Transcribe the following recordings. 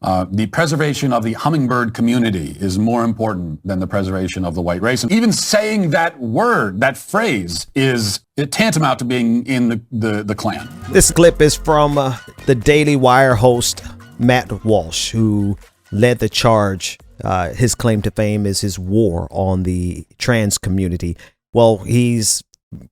The preservation of the hummingbird community is more important than the preservation of the white race. And even saying that word, that phrase, is tantamount to being in the Klan. This clip is from the Daily Wire host Matt Walsh, who led the charge. His claim to fame is his war on the trans community. Well, he's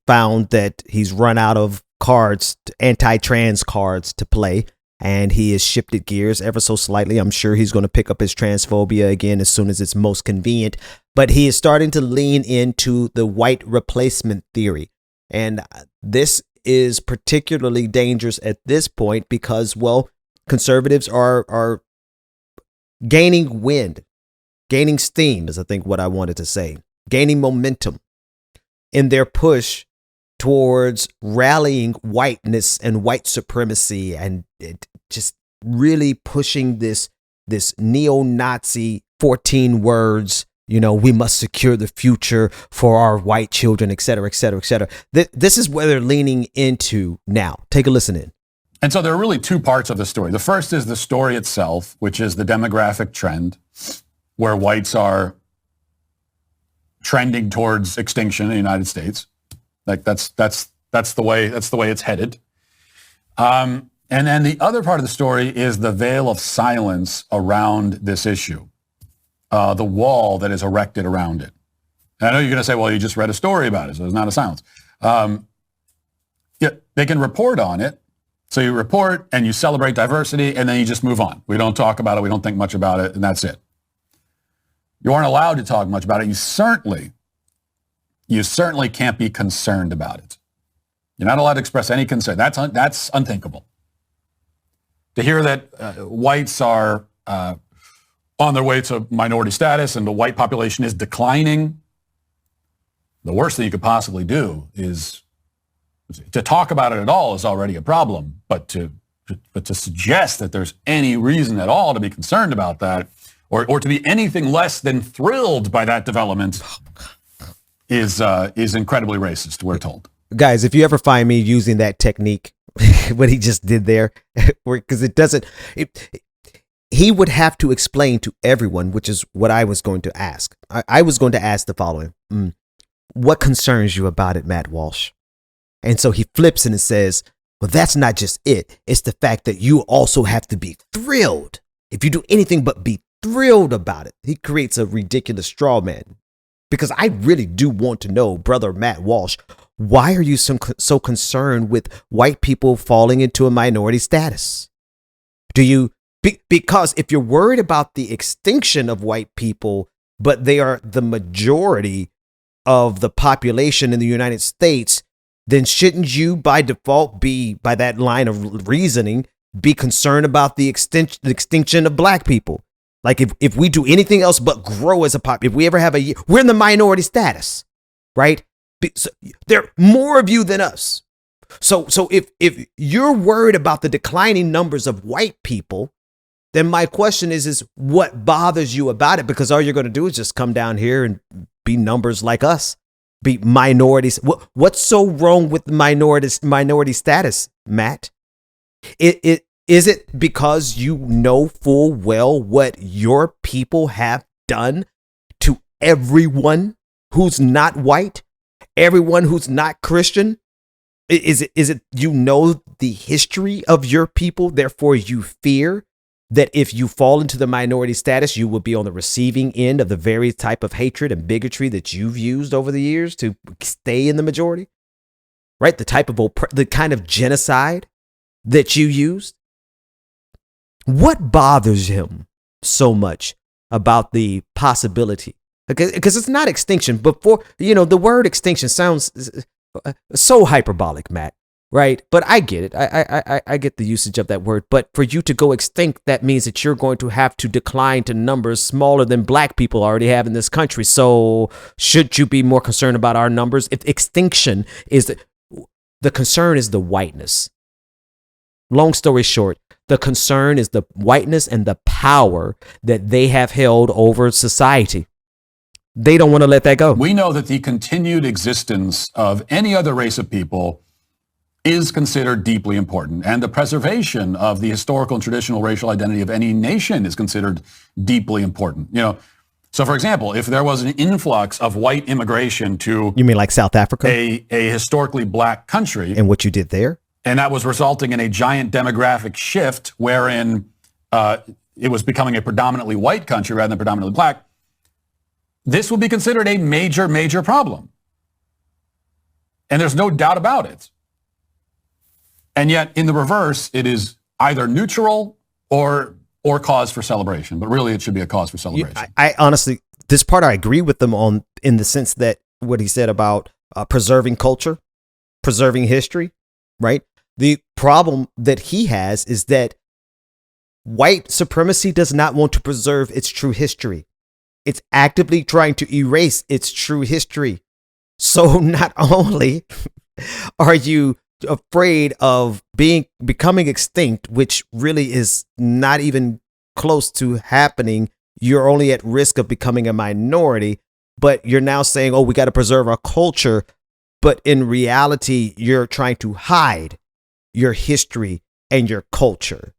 found that he's run out of cards, anti-trans cards to play. And he has shifted gears ever so slightly. I'm sure he's going to pick up his transphobia again as soon as it's most convenient. But he is starting to lean into the white replacement theory. And this is particularly dangerous at this point because, well, conservatives are gaining wind, gaining steam is I think what I wanted to say, gaining momentum in their push towards rallying whiteness and white supremacy and just really pushing this neo-Nazi 14 words, we must secure the future for our white children, et cetera, et cetera, et cetera. This is where they're leaning into now. Take a listen in. And so there are really two parts of the story. The first is the story itself, which is the demographic trend where whites are trending towards extinction in the United States. Like that's the way it's headed. And then the other part of the story is the veil of silence around this issue, the wall that is erected around it. And I know you're going to say, well, you just read a story about it, so there's not a silence. Yeah, they can report on it. So you report and you celebrate diversity, and then you just move on. We don't talk about it. We don't think much about it, and that's it. You aren't allowed to talk much about it. You certainly can't be concerned about it. You're not allowed to express any concern. That's unthinkable. To hear that whites are on their way to minority status and the white population is declining, the worst thing you could possibly do is to talk about it at all is already a problem. But to suggest that there's any reason at all to be concerned about that or to be anything less than thrilled by that development is incredibly racist, we're told. Guys, if you ever find me using that technique, what he just did there, because he would have to explain to everyone, which is what I was going to ask. I was going to ask the following. What concerns you about it, Matt Walsh? And so he flips and says, well, that's not just it. It's the fact that you also have to be thrilled. If you do anything but be thrilled about it, he creates a ridiculous straw man. Because I really do want to know, brother Matt Walsh, why are you so concerned with white people falling into a minority status? Because if you're worried about the extinction of white people, but they are the majority of the population in the United States, then shouldn't you by default by that line of reasoning, be concerned about the extinction of black people? Like if we do anything else but grow as a pop, if we ever have we're in the minority status, right? So there are more of you than us. So if you're worried about the declining numbers of white people, then my question is what bothers you about it? Because all you're going to do is just come down here and be numbers like us, be minorities. What's so wrong with minority status, Matt? Is it because you know full well what your people have done to everyone who's not white, everyone who's not Christian? Is it you know the history of your people, therefore you fear that if you fall into the minority status, you will be on the receiving end of the very type of hatred and bigotry that you've used over the years to stay in the majority, right? The kind of genocide that you used. What bothers him so much about the possibility? Because it's not extinction. Before, the word extinction sounds so hyperbolic, Matt, right? But I get it. I get the usage of that word. But for you to go extinct, that means that you're going to have to decline to numbers smaller than black people already have in this country. So should you be more concerned about our numbers? If extinction is the concern is the whiteness. Long story short, the concern is the whiteness and the power that they have held over society. They don't want to let that go. We know that the continued existence of any other race of people is considered deeply important, and the preservation of the historical and traditional racial identity of any nation is considered deeply important. So for example, if there was an influx of white immigration to You mean like South Africa a historically black country, and what you did there? and that was resulting in a giant demographic shift wherein it was becoming a predominantly white country rather than predominantly black, this would be considered a major, major problem. And there's no doubt about it. And yet, in the reverse, it is either neutral or cause for celebration. But really, it should be a cause for celebration. I honestly, this part I agree with them on, in the sense that what he said about preserving culture, preserving history, right? The problem that he has is that white supremacy does not want to preserve its true history. It's actively trying to erase its true history. So not only are you afraid of becoming extinct, which really is not even close to happening, you're only at risk of becoming a minority, but you're now saying, oh, we got to preserve our culture. But in reality, you're trying to hide your history and your culture.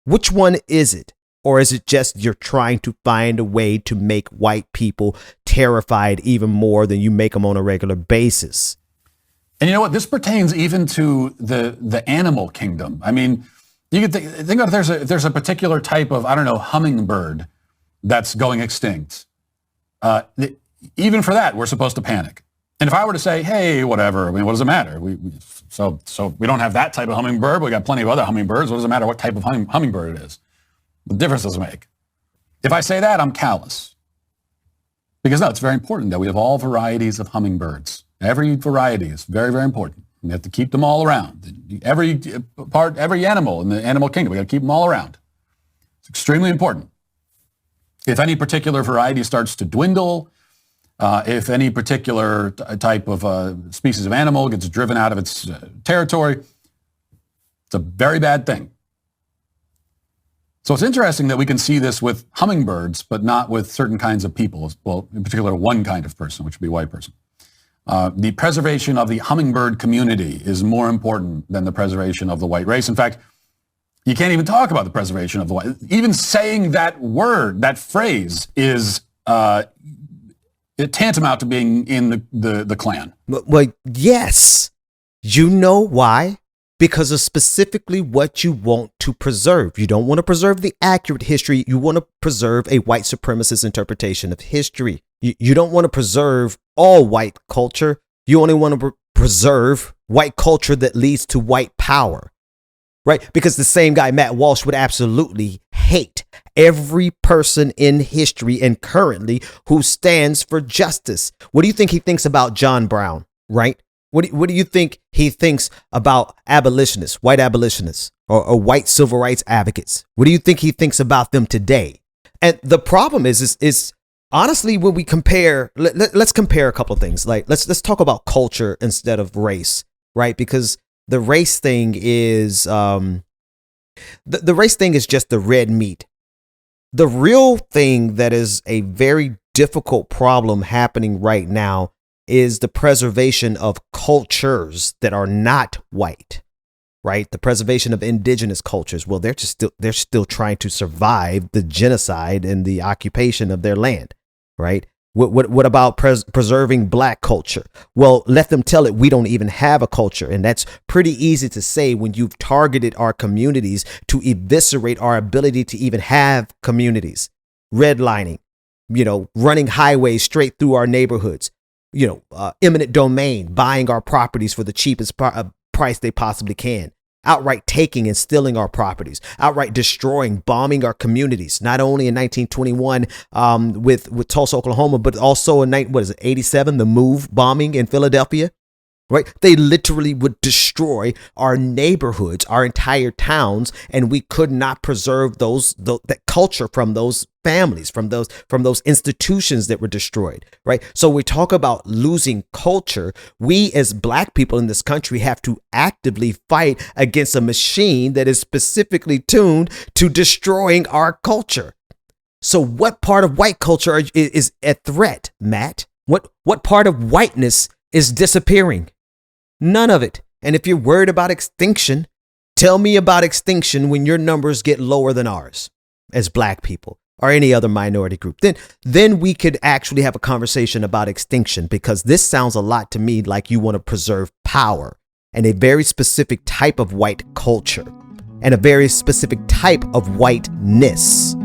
Which one is it? Or is it just you're trying to find a way to make white people terrified even more than you make them on a regular basis? And you know what? This pertains even to the animal kingdom. I mean, you could think of there's a particular type of, hummingbird that's going extinct. Even for that, we're supposed to panic. And if I were to say, hey, whatever, what does it matter? So we don't have that type of hummingbird, but we got plenty of other hummingbirds. What does it matter what type of hummingbird it is? The difference doesn't make. If I say that, I'm callous. Because no, it's very important that we have all varieties of hummingbirds. Every variety is very, very important. We have to keep them all around. Every animal in the animal kingdom, we got to keep them all around. It's extremely important. If any particular variety starts to dwindle, if any particular type of species of animal gets driven out of its territory, it's a very bad thing. So it's interesting that we can see this with hummingbirds, but not with certain kinds of people. Well, in particular, one kind of person, which would be a white person. The preservation of the hummingbird community is more important than the preservation of the white race. In fact, you can't even talk about the preservation of the white. Even saying that word, that phrase, is tantamount to being in the Klan. Well, yes. You know why? Because of specifically what you want to preserve. You don't want to preserve the accurate history. You want to preserve a white supremacist interpretation of history. You don't want to preserve all white culture. You only want to preserve white culture that leads to white power, right? Because the same guy, Matt Walsh, would absolutely hate every person in history and currently who stands for justice. What do you think he thinks about John Brown, right? What do you think he thinks about abolitionists, white abolitionists, or white civil rights advocates? What do you think he thinks about them today? And the problem is honestly, when we compare, let's compare a couple of things. Like let's talk about culture instead of race, right? Because the race thing is the race thing is just the red meat. The real thing that is a very difficult problem happening right now is the preservation of cultures that are not white, right? The preservation of indigenous cultures. Well, they're still trying to survive the genocide and the occupation of their land, right? What about preserving black culture? Well, let them tell it we don't even have a culture. And that's pretty easy to say when you've targeted our communities to eviscerate our ability to even have communities. Redlining, running highways straight through our neighborhoods. Eminent domain, buying our properties for the cheapest price they possibly can, outright taking and stealing our properties, outright destroying, bombing our communities, not only in 1921 with Tulsa, Oklahoma, but also in 87, the MOVE bombing in Philadelphia, right? They literally would destroy our neighborhoods, our entire towns, and we could not preserve that culture from those families, from those institutions that were destroyed, right? So we talk about losing culture. We as black people in this country have to actively fight against a machine that is specifically tuned to destroying our culture. So what part of white culture is at threat, Matt? What part of whiteness is disappearing? None of it. And if you're worried about extinction, tell me about extinction when your numbers get lower than ours as black people or any other minority group. Then we could actually have a conversation about extinction, because this sounds a lot to me like you want to preserve power and a very specific type of white culture and a very specific type of whiteness.